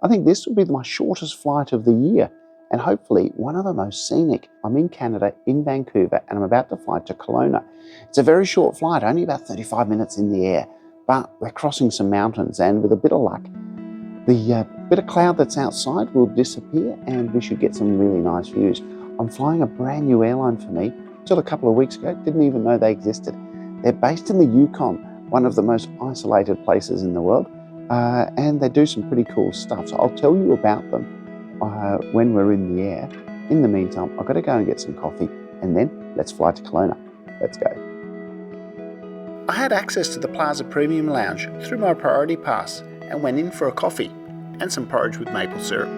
I think this will be my shortest flight of the year and hopefully one of the most scenic. I'm in Canada, in Vancouver, and I'm about to fly to Kelowna. It's a very short flight, only about 35 minutes in the air, but we're crossing some mountains, and with a bit of luck, the bit of cloud that's outside will disappear and we should get some really nice views. I'm flying a brand new airline for me. Until a couple of weeks ago, didn't even know they existed. They're based in the Yukon, one of the most isolated places in the world, and they do some pretty cool stuff. So I'll tell you about them when we're in the air. In the meantime, I've got to go and get some coffee, and then let's fly to Kelowna. Let's go. I had access to the Plaza Premium Lounge through my Priority Pass and went in for a coffee and some porridge with maple syrup.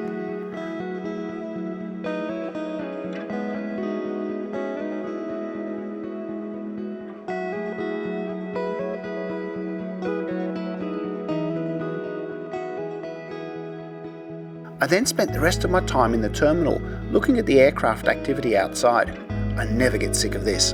I then spent the rest of my time in the terminal looking at the aircraft activity outside. I never get sick of this.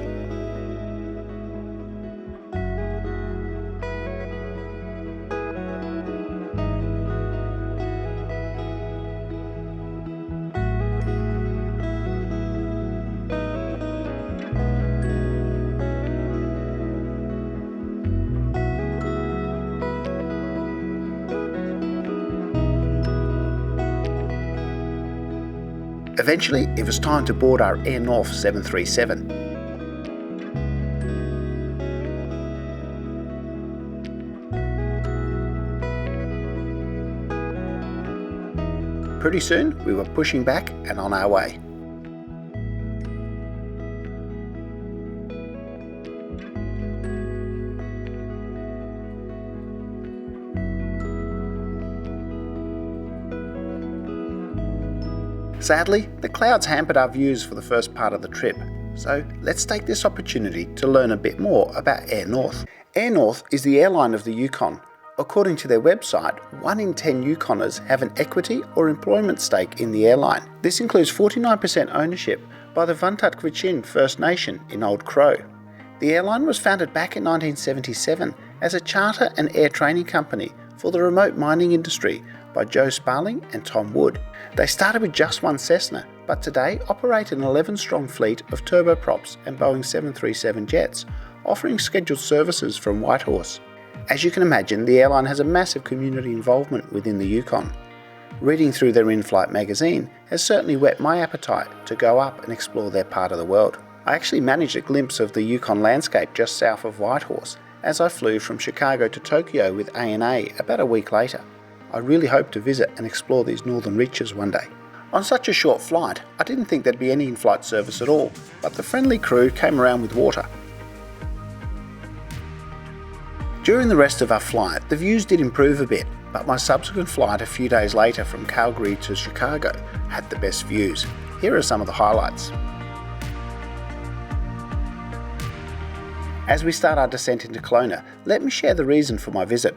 Eventually, it was time to board our Air North 737. Pretty soon, we were pushing back and on our way. Sadly, the clouds hampered our views for the first part of the trip, so let's take this opportunity to learn a bit more about Air North. Air North is the airline of the Yukon. According to their website, 1 in 10 Yukoners have an equity or employment stake in the airline. This includes 49% ownership by the Vunik First Nation in Old Crow. The airline was founded back in 1977 as a charter and air training company for the remote mining industry by Joe Sparling and Tom Wood. They started with just one Cessna, but today operate an 11-strong fleet of turboprops and Boeing 737 jets, offering scheduled services from Whitehorse. As you can imagine, the airline has a massive community involvement within the Yukon. Reading through their in-flight magazine has certainly whet my appetite to go up and explore their part of the world. I actually managed a glimpse of the Yukon landscape just south of Whitehorse as I flew from Chicago to Tokyo with ANA about a week later. I really hope to visit and explore these northern reaches one day. On such a short flight, I didn't think there'd be any in-flight service at all, but the friendly crew came around with water. During the rest of our flight, the views did improve a bit, but my subsequent flight a few days later from Calgary to Chicago had the best views. Here are some of the highlights. As we start our descent into Kelowna, let me share the reason for my visit.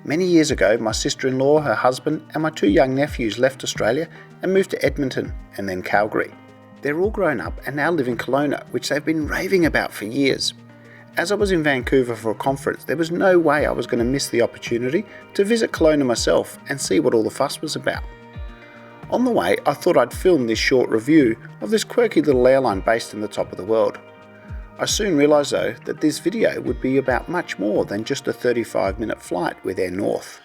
Many years ago, my sister-in-law, her husband, and my 2 young nephews left Australia and moved to Edmonton and then Calgary. They're all grown up and now live in Kelowna, which they've been raving about for years. As I was in Vancouver for a conference, there was no way I was going to miss the opportunity to visit Kelowna myself and see what all the fuss was about. On the way, I thought I'd film this short review of this quirky little airline based in the top of the world. I soon realised though that this video would be about much more than just a 35-minute flight with Air North.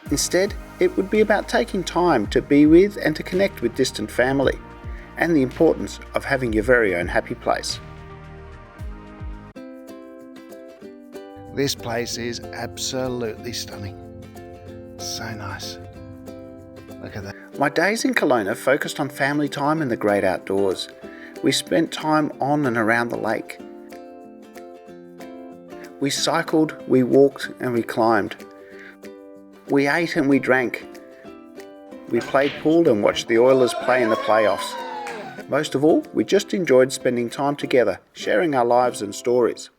Instead, it would be about taking time to be with and to connect with distant family, and the importance of having your very own happy place. This place is absolutely stunning. So nice. Look at that. My days in Kelowna focused on family time and the great outdoors. We spent time on and around the lake. We cycled, we walked and we climbed. We ate and we drank. We played pool and watched the Oilers play in the playoffs. Most of all, we just enjoyed spending time together, sharing our lives and stories.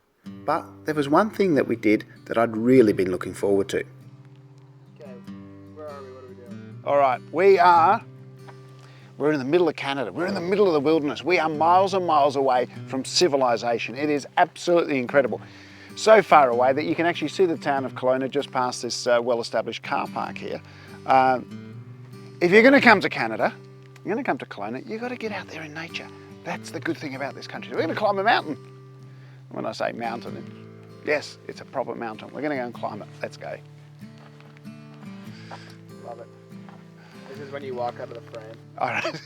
But there was one thing that we did that I'd really been looking forward to. Okay, where are we? What are we doing? All right, we're in the middle of Canada. We're in the middle of the wilderness. We are miles and miles away from civilization. It is absolutely incredible. So far away that you can actually see the town of Kelowna just past this well-established car park here. If you're going to come to Canada, you're going to come to Kelowna, you've got to get out there in nature. That's the good thing about this country. We're going to climb a mountain. When I say mountain, yes, it's a proper mountain. We're going to go and climb it. Let's go. Love it. This is when you walk out of the frame. All right.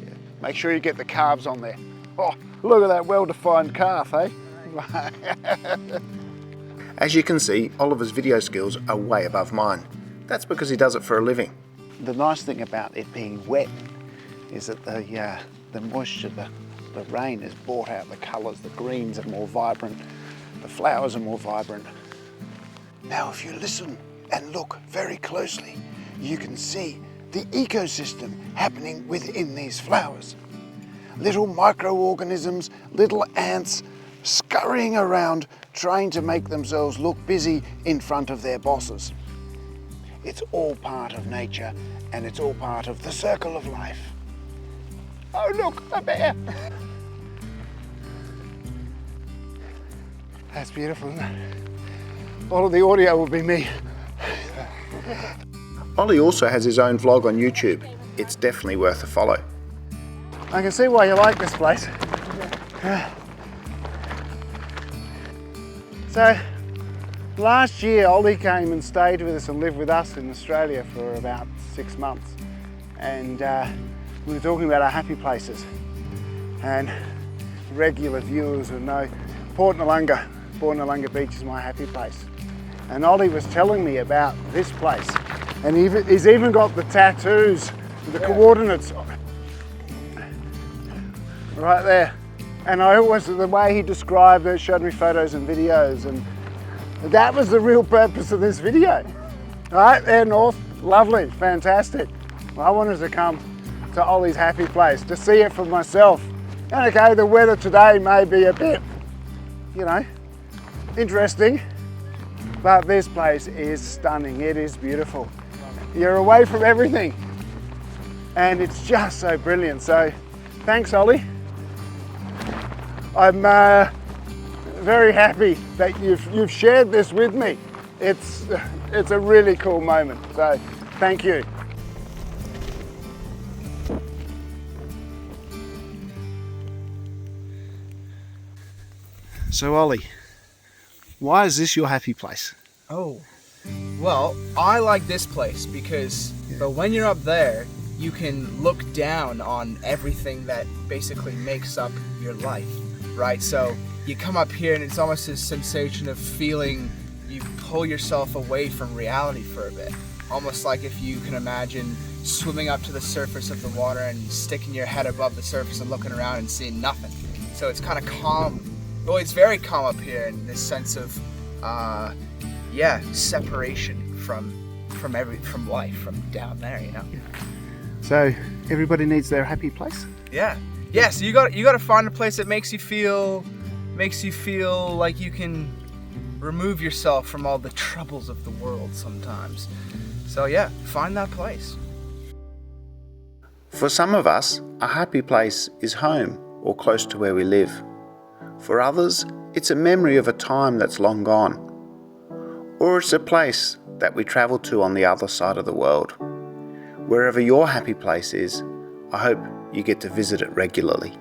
Yeah. Make sure you get the calves on there. Oh, look at that well-defined calf, eh? As you can see, Oliver's video skills are way above mine. That's because he does it for a living. The nice thing about it being wet is that the moisture, the rain has brought out the colours. The greens are more vibrant, the flowers are more vibrant. Now if you listen and look very closely, you can see the ecosystem happening within these flowers. Little microorganisms, little ants scurrying around trying to make themselves look busy in front of their bosses. It's all part of nature and it's all part of the circle of life. Oh look, a bear! That's beautiful, isn't it? All of the audio will be me. Ollie also has his own vlog on YouTube. It's definitely worth a follow. I can see why you like this place. So, last year Ollie came and stayed with us and lived with us in Australia for about 6 months. And we were talking about our happy places. And regular viewers will know Port Noarlunga Beach is my happy place. And Ollie was telling me about this place. And he's even got the tattoos, the coordinates right there. And I always, the way he described it, showed me photos and videos, and that was the real purpose of this video. Right there north, lovely, fantastic. I wanted to come to Ollie's happy place to see it for myself. And okay, the weather today may be a bit, you know, interesting, but this place is stunning. It is beautiful. You're away from everything, and it's just so brilliant. So, thanks, Ollie. I'm very happy that you've shared this with me. It's a really cool moment. So, thank you. So, Ollie, why is this your happy place? Oh, well, I like this place because but when you're up there, you can look down on everything that basically makes up your life, right? So you come up here and it's almost this sensation of feeling you pull yourself away from reality for a bit. Almost like if you can imagine swimming up to the surface of the water and sticking your head above the surface and looking around and seeing nothing. So it's kind of calm. Well, it's very calm up here in this sense of, separation from life, from down there, you know. So everybody needs their happy place. Yeah. So you got to find a place that makes you feel like you can remove yourself from all the troubles of the world sometimes. So yeah, find that place. For some of us, a happy place is home or close to where we live. For others, it's a memory of a time that's long gone. Or it's a place that we travel to on the other side of the world. Wherever your happy place is, I hope you get to visit it regularly.